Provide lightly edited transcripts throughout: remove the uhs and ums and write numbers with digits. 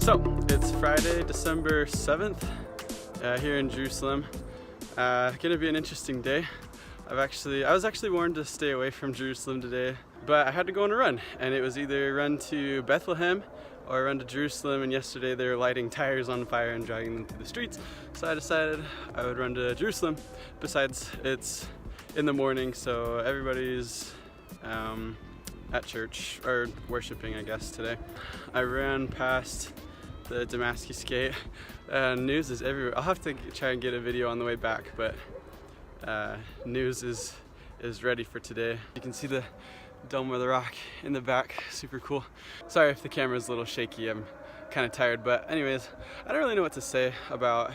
So, it's Friday, December 7th, here in Jerusalem. Gonna be an interesting day. I was actually warned to stay away from Jerusalem today, but I had to go on a run, and it was either run to Bethlehem or run to Jerusalem, and yesterday they were lighting tires on fire and dragging them through the streets, so I decided I would run to Jerusalem. Besides, it's in the morning, so everybody's at church, or worshiping, I guess, today. I ran past the Damascus Gate, and news is everywhere. I'll have to try and get a video on the way back, but news is ready for today. You can see the Dome of the Rock in the back, super cool. Sorry if the camera's a little shaky, I'm kind of tired, but anyways, I don't really know what to say about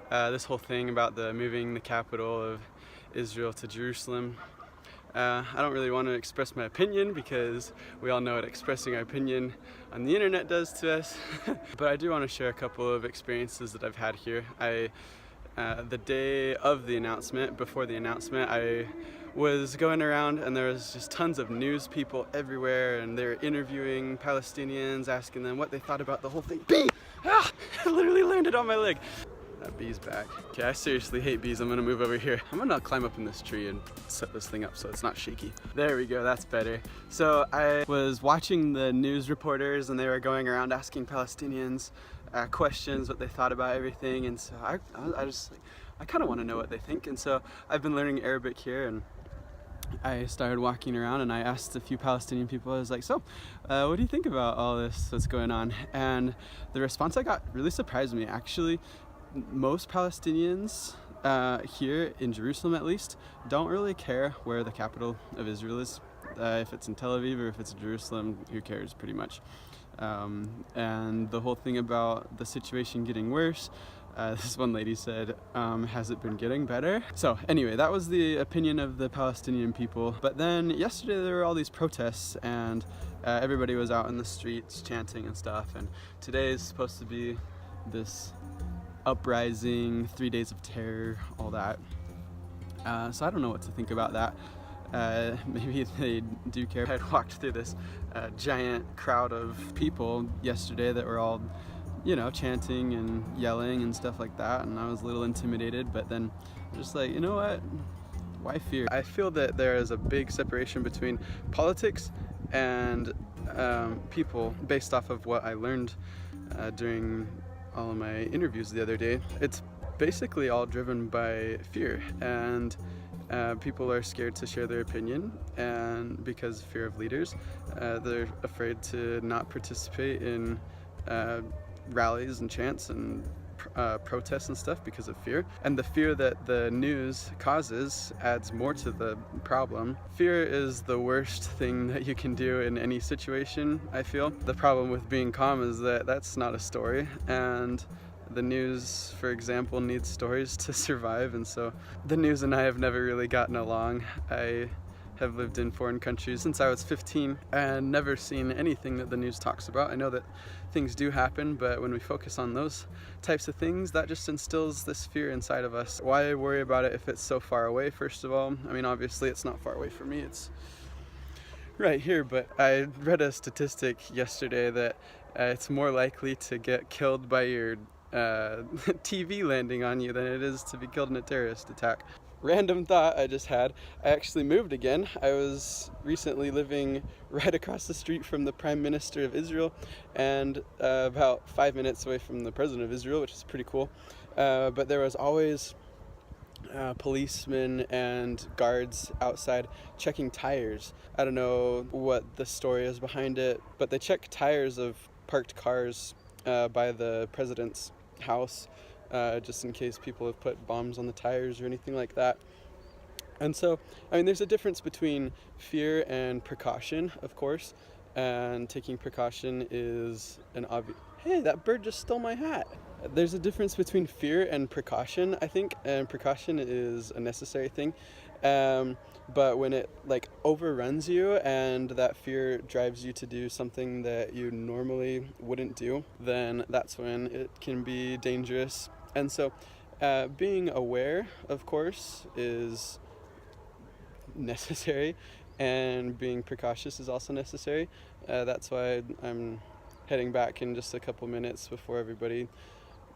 this whole thing about moving the capital of Israel to Jerusalem. I don't really want to express my opinion because we all know what expressing our opinion on the internet does to us. But I do want to share a couple of experiences that I've had here. The day of the announcement, before the announcement, I was going around and there was just tons of news people everywhere, and they were interviewing Palestinians, asking them what they thought about the whole thing. Bee! Ah! It literally landed on my leg. That bee's back. Okay, I seriously hate bees. I'm gonna move over here. I'm gonna climb up in this tree and set this thing up so it's not shaky. There we go, that's better. So I was watching the news reporters, and they were going around asking Palestinians questions, what they thought about everything, and so I kind of want to know what they think, and so I've been learning Arabic here, and I started walking around and I asked a few Palestinian people, I was like, so what do you think about all this that's going on? And the response I got really surprised me. Actually, most Palestinians here in Jerusalem, at least, don't really care where the capital of Israel is. If it's in Tel Aviv or if it's in Jerusalem, who cares, pretty much. And the whole thing about the situation getting worse, this one lady said, has it been getting better? So anyway, that was the opinion of the Palestinian people. But then yesterday there were all these protests, and everybody was out in the streets chanting and stuff, and today is supposed to be this uprising, 3 days of terror, all that. So I don't know what to think about that. Maybe they do care. I walked through this giant crowd of people yesterday that were all, you know, chanting and yelling and stuff like that, and I was a little intimidated, but then just like, you know what, why fear? I feel that there is a big separation between politics and people based off of what I learned during all of my interviews the other day. It's basically all driven by fear, and people are scared to share their opinion, and because of fear of leaders, they're afraid to not participate in rallies and chants and protests and stuff because of fear. And the fear that the news causes adds more to the problem. Fear is the worst thing that you can do in any situation, I feel. The problem with being calm is that that's not a story, and the news, for example, needs stories to survive, and so the news and I have never really gotten along. I have lived in foreign countries since I was 15 and never seen anything that the news talks about. I know that things do happen, but when we focus on those types of things, that just instills this fear inside of us. Why worry about it if it's so far away, first of all? I mean, obviously it's not far away from me, it's right here, but I read a statistic yesterday that it's more likely to get killed by your TV landing on you than it is to be killed in a terrorist attack. Random thought I just had. I actually moved again. I was recently living right across the street from the Prime Minister of Israel, and about 5 minutes away from the President of Israel, which is pretty cool. But there was always policemen and guards outside checking tires. I don't know what the story is behind it, but they check tires of parked cars by the president's house, just in case people have put bombs on the tires or anything like that. And so, I mean, there's a difference between fear and precaution, of course, and taking precaution is an obvious... Hey, that bird just stole my hat! There's a difference between fear and precaution, I think, and precaution is a necessary thing. But when it like overruns you and that fear drives you to do something that you normally wouldn't do, then that's when it can be dangerous. And so being aware, of course, is necessary, and being precautious is also necessary. That's why I'm heading back in just a couple minutes before everybody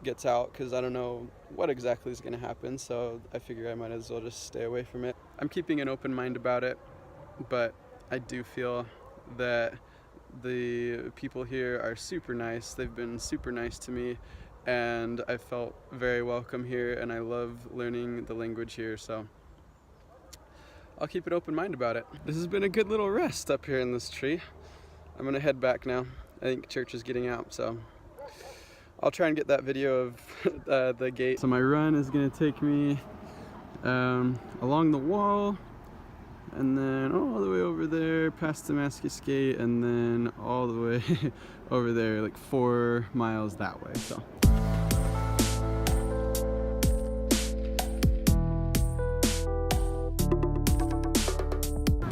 gets out, because I don't know what exactly is going to happen, so I figure I might as well just stay away from it. I'm keeping an open mind about it, but I do feel that the people here are super nice. They've been super nice to me, and I felt very welcome here, and I love learning the language here, so I'll keep an open mind about it. This has been a good little rest up here in this tree. I'm gonna head back now. I think church is getting out, so I'll try and get that video of the gate. So my run is gonna take me along the wall, and then all the way over there past Damascus Gate, and then all the way over there, like 4 miles that way. So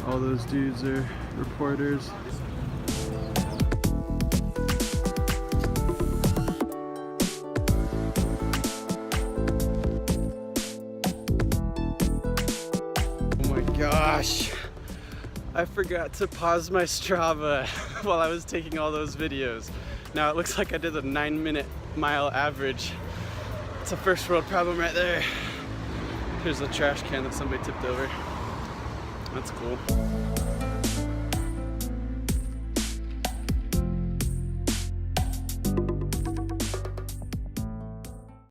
all those dudes are reporters. Gosh, I forgot to pause my Strava while I was taking all those videos. Now it looks like I did a 9-minute mile average. It's a first world problem right there. Here's a trash can that somebody tipped over. That's cool.